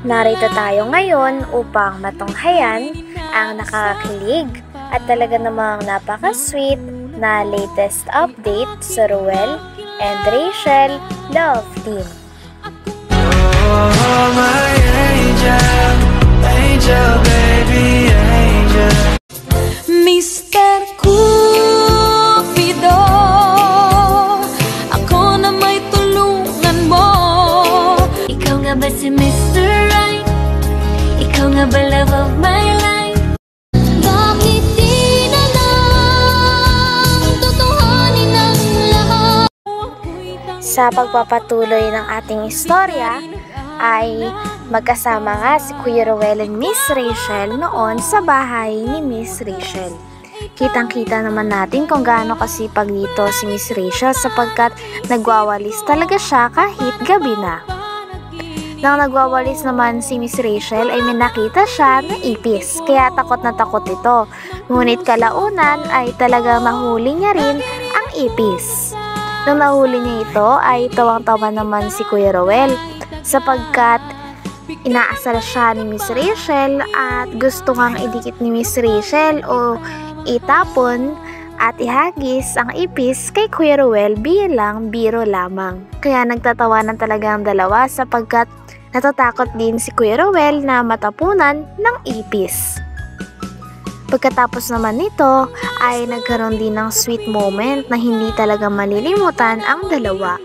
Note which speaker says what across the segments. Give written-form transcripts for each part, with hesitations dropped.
Speaker 1: Narito tayo ngayon upang matunghayan ang nakakakilig at talaga namang napaka-sweet na latest update sa Ruel and Rachel Love Team.
Speaker 2: Oh, my angel, angel, baby, angel.
Speaker 3: Mr. Cupido, ako na may tulungan mo. Ikaw nga ba si Mr. Right? Ikaw nga ba love of my life? Bakit di na lang tutuhanin ang lahat?
Speaker 1: Sa pagpapatuloy ng ating istorya ay magkasama nga si Kuya Ruel and Miss Rachel noon sa bahay ni Miss Rachel. Kitang-kita naman natin kung gaano kasipag dito si Miss Rachel sapagkat nagwawalis talaga siya kahit gabi na. Nang nagwawalis naman si Miss Rachel ay may nakita siya na ipis, kaya takot na takot ito. Ngunit kalaunan ay talagang nahuli niya rin ang ipis. Nang nahuli niya ito ay tawang-tawa naman si Kuya Ruel sapagkat inaasar siya ni Miss Rachel at gusto ngang idikit ni Miss Rachel o itapon at ihagis ang ipis kay Kuya Ruel bilang biro lamang. Kaya nagtatawanan talaga ang dalawa sapagkat natatakot din si Kuya Ruel na matapunan ng ipis. Pagkatapos naman nito ay nagkaroon din ng sweet moment na hindi talaga malilimutan ang dalawa.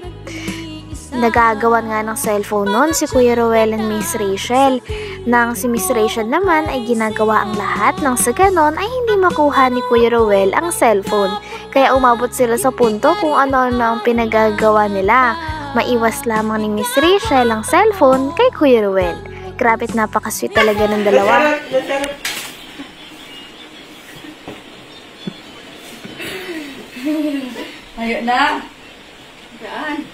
Speaker 1: Nagagawan nga ng cellphone noon si Kuya Ruel and Miss Rachel. Nang si Miss Rachel naman ay ginagawa ang lahat nang sa ganon ay hindi makuha ni Kuya Ruel ang cellphone. Kaya umabot sila sa punto kung ano-ano ang pinagagawa nila. Maiwas lamang ni Miss Rachel ang cellphone kay Kuya Ruel. Grabe't napakasweet talaga ng dalawa.
Speaker 4: Ayo na. Gaan.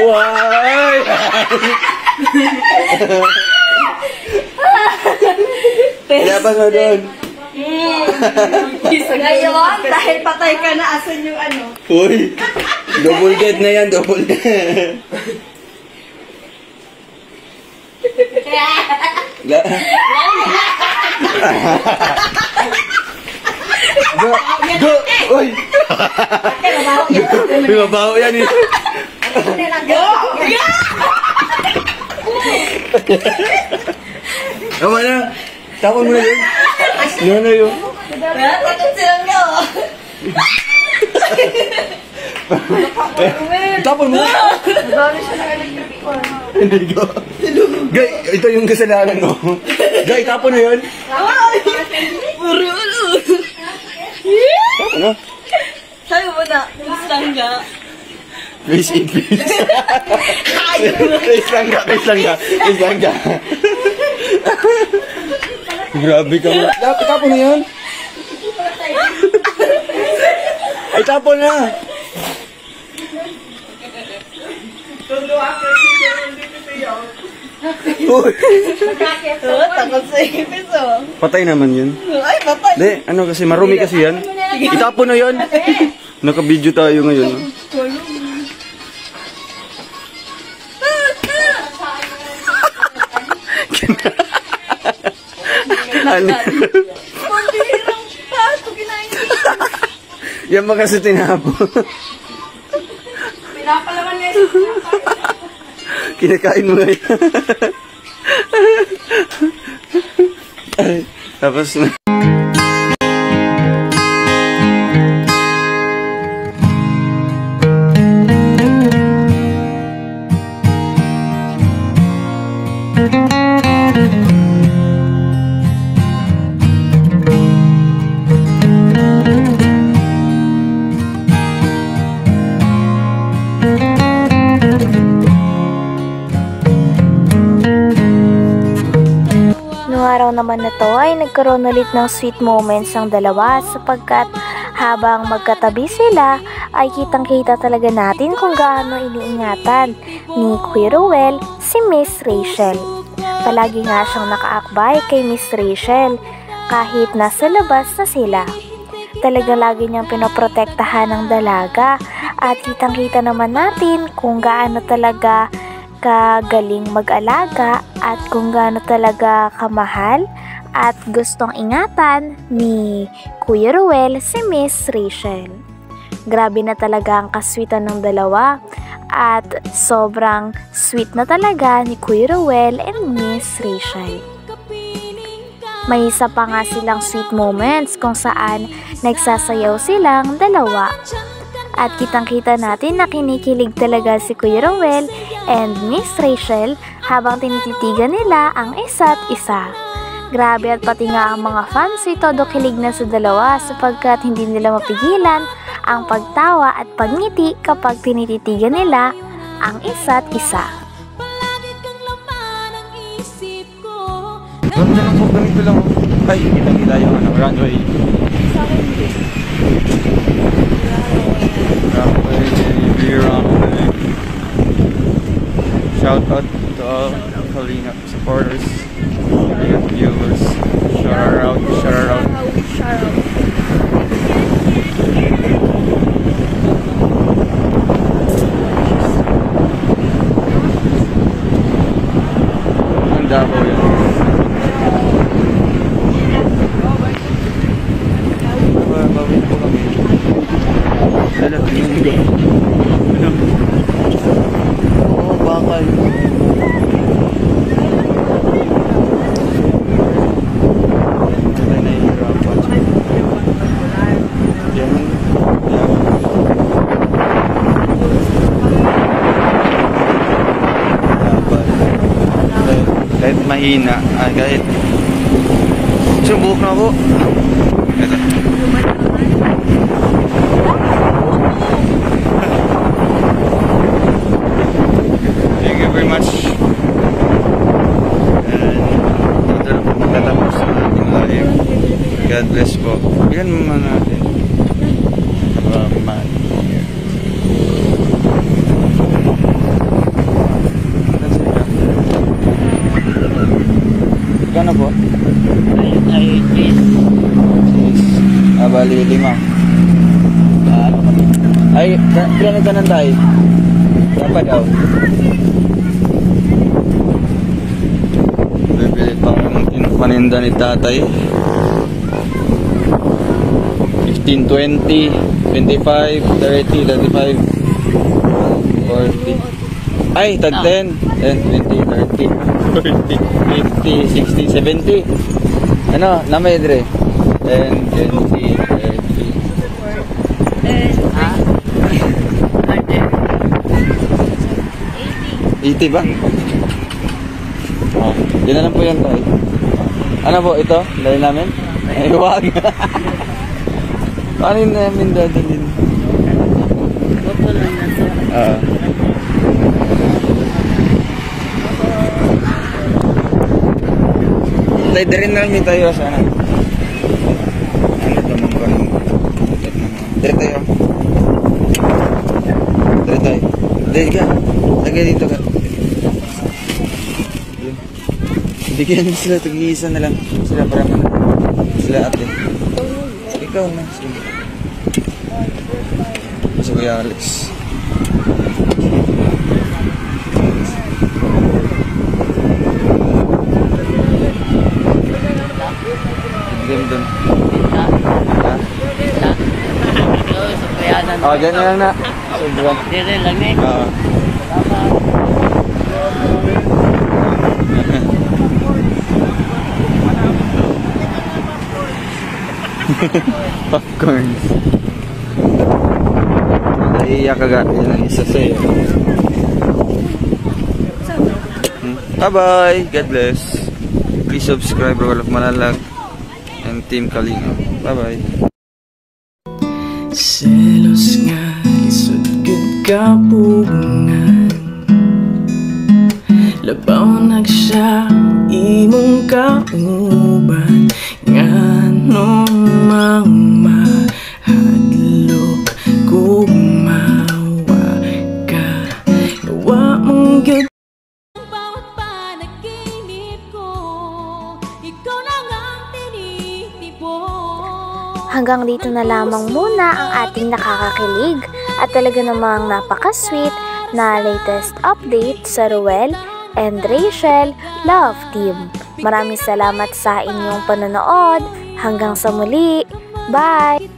Speaker 2: Why? Labas mo doon.
Speaker 4: Ngayon, dahil patay ka na, asan yung ano?
Speaker 2: Uy, double dead na yan, double dead. Go! Uy! May mabaho yan eh.
Speaker 4: Go!
Speaker 2: Tama na. Tapon mo na yun. Yan na yun.
Speaker 4: Takot silang nyo.
Speaker 2: Tapon mo.
Speaker 4: Nagawin siya ng electric fan.
Speaker 2: Hindi ko. Gay, ito yung kasalanan mo. Gay, tapon na yun.
Speaker 4: Puro ulo.
Speaker 2: Tapon na.
Speaker 4: Sabi mo na, langga.
Speaker 2: Please eat, please. Please langga, please langga. Please langga. Grabe ka mo. Tapon na yun. Ay, tapon na. Uy.
Speaker 4: Takot sa ipis oh.
Speaker 2: Patay naman yun.
Speaker 4: Ay, patay.
Speaker 2: Hindi, ano kasi, marumi kasi yan. Itapon na yun. Naka-video tayo ngayon. Ano?
Speaker 4: Pambihirang pato, kinain ko.
Speaker 2: Yan ba kasi tinapo?
Speaker 4: Pinapalaman niya yung
Speaker 2: Kinakain mo ngayon. Ay, tapos na.
Speaker 1: Noong araw naman na to ay nagkaroon ulit ng sweet moments ang dalawa sapagkat Habang magkatabi sila, ay kitang-kita talaga natin kung gaano iniingatan ni Kuya Ruel si Miss Rachel. Palagi nga siyang nakaakbay kay Miss Rachel kahit nasa labas na sila. Talaga lagi niyang pinoprotektahan ng dalaga at kitang-kita naman natin kung gaano talaga kagaling mag-alaga at kung gaano talaga kamahal at gustong ingatan ni Kuya Ruel si Miss Rachel. Grabe na talaga ang kaswitan ng dalawa at sobrang sweet na talaga ni Kuya Ruel and Miss Rachel. May isa pa nga silang sweet moments kung saan nagsasayaw silang dalawa. At kitang-kita natin na kinikilig talaga si Kuya Ruel and Miss Rachel habang tinititigan nila ang isa't isa. Grabe, at pati nga ang mga fans ay todo kilig na sa dalawa sapagkat hindi nila mapigilan ang pagtawa at pagngiti kapag tinititigan nila ang isa't isa.
Speaker 2: Ganito lang po, ganito lang. Ay, kita-kita yung runway. Runway. Shout out to all Kalinga supporters, Kalinga viewers. Shout out. Ang Davao yun. Bawi na po kami. Dala, tingin ko. Ano? Oo, bakal. Ay, nahihirapan. Yan. Kahit mahina, kahit subok na ako. Ito. Thank you very much. And dito na po magtatapos ang ating live. God bless po. Yan mga natin. Gano po? Bali 5. Ay, kailan ka nang tayo? Dapat daw. Bibili pang paninda ni tatay. 15, 20, 25, 30, 35, 40. Ay, tag 10, 20, 30, 40, 50, 60, 70. Ano, namay dire? 10, 20, 30. 80 ba? Oh, yun na lang po yan tayo. Ano po ito? Dahil namin? Ay, huwag. Paano yun namin dadalhin? Tayo din na lang tayo sana. Ano naman pa rin? Dire tayo. Dire tayo. Dire ka. Lagay dito ka. Bigyan sila, tag-iisa na lang. Sila para man. Sila ate. Ikaw na. Sige. Si Kuya Alex. Game dun. Ha? Dyan na lang na. Sobrang.
Speaker 4: Dire lang eh.
Speaker 2: Popcorn. Naiiyak agad. Yan ang isa sa'yo. Bye-bye. God bless. Please subscribe Roll of Malalag and Team Kalinga. Bye-bye.
Speaker 5: Selos nga lisod gud kapungan, labaw nagsya imong kauban, ngano mang mahal
Speaker 1: Hanggang dito na lamang muna ang ating nakakakilig at talaga namang napaka-sweet na latest update sa Ruel and Rachel Love Team. Maraming salamat sa inyong panonood. Hanggang sa muli. Bye!